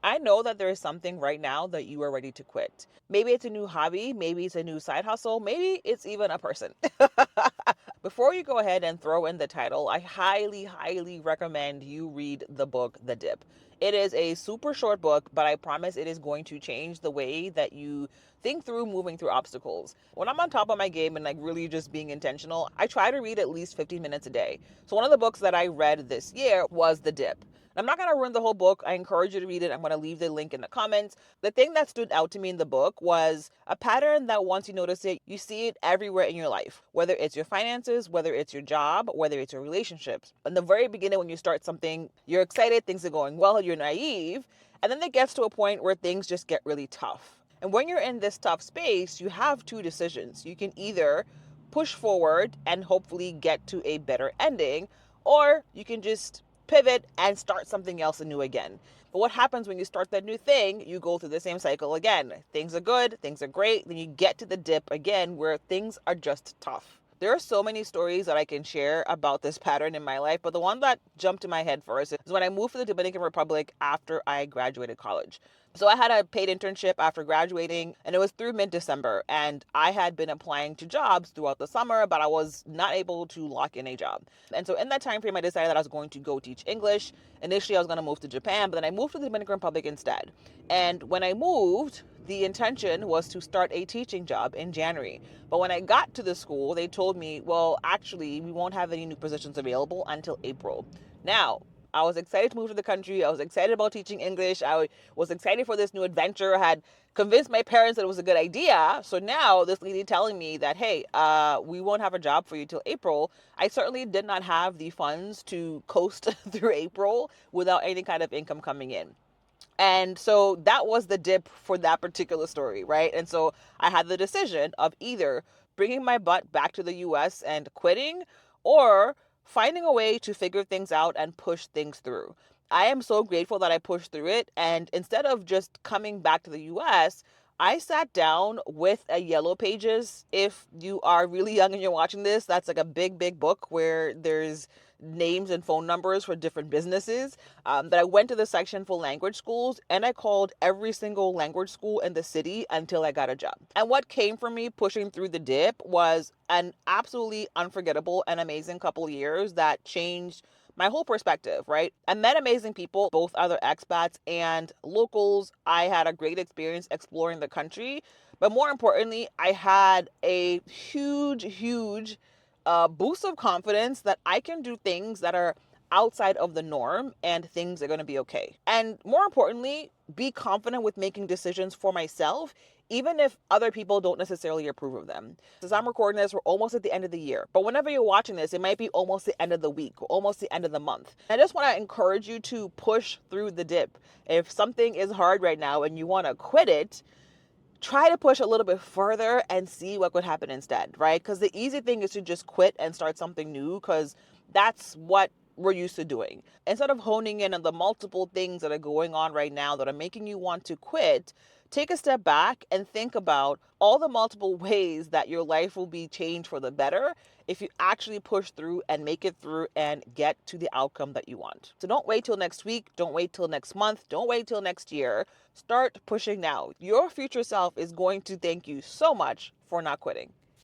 I know that there is something right now that you are ready to quit. Maybe it's a new hobby, maybe it's a new side hustle, maybe it's even a person. Before you go ahead and throw in the title, I highly, highly recommend you read the book, The Dip. It is a super short book, but I promise it is going to change the way that you think through moving through obstacles. When I'm on top of my game and like really just being intentional, I try to read at least 15 minutes a day. So one of the books that I read this year was The Dip. I'm not going to ruin the whole book. I encourage you to read it. I'm going to leave the link in the comments. The thing that stood out to me in the book was a pattern that once you notice it, you see it everywhere in your life, whether it's your finances, whether it's your job, whether it's your relationships. In the very beginning, when you start something, you're excited, things are going well, you're naive, and then it gets to a point where things just get really tough. And when you're in this tough space, you have two decisions. You can either push forward and hopefully get to a better ending, or you can just pivot and start something else anew again. But what happens when you start that new thing? You go through the same cycle again. Things are good, things are great, then you get to the dip again where things are just tough. There are so many stories that I can share about this pattern in my life, but the one that jumped to my head first is when I moved to the Dominican Republic after I graduated college. So I had a paid internship after graduating, and it was through mid-December, and I had been applying to jobs throughout the summer, but I was not able to lock in a job. And so in that time frame, I decided that I was going to go teach English. Initially, I was going to move to Japan, but then I moved to the Dominican Republic instead. And when I moved, the intention was to start a teaching job in January. But when I got to the school, they told me, well, actually, we won't have any new positions available until April. Now, I was excited to move to the country. I was excited about teaching English. I was excited for this new adventure. I had convinced my parents that it was a good idea. So now this lady telling me that, hey, we won't have a job for you till April. I certainly did not have the funds to coast through April without any kind of income coming in. And so that was the dip for that particular story, right? And so I had the decision of either bringing my butt back to the US and quitting, or finding a way to figure things out and push things through. I am so grateful that I pushed through it. And instead of just coming back to the US, I sat down with a Yellow Pages. If you are really young and you're watching this, that's like a big, big book where there's names and phone numbers for different businesses. That I went to the section for language schools and I called every single language school in the city until I got a job. And what came from me pushing through the dip was an absolutely unforgettable and amazing couple years that changed my whole perspective, right? I met amazing people, both other expats and locals. I had a great experience exploring the country. But more importantly, I had a huge, huge boost of confidence that I can do things that are outside of the norm and things are going to be okay. And more importantly, be confident with making decisions for myself, even if other people don't necessarily approve of them. As I'm recording this, we're almost at the end of the year. But whenever you're watching this, it might be almost the end of the week, or almost the end of the month. I just want to encourage you to push through the dip. If something is hard right now and you want to quit it, try to push a little bit further and see what could happen instead, right? Because the easy thing is to just quit and start something new, because that's what we're used to doing. Instead of honing in on the multiple things that are going on right now that are making you want to quit, take a step back and think about all the multiple ways that your life will be changed for the better if you actually push through and make it through and get to the outcome that you want. So don't wait till next week. Don't wait till next month. Don't wait till next year. Start pushing now. Your future self is going to thank you so much for not quitting.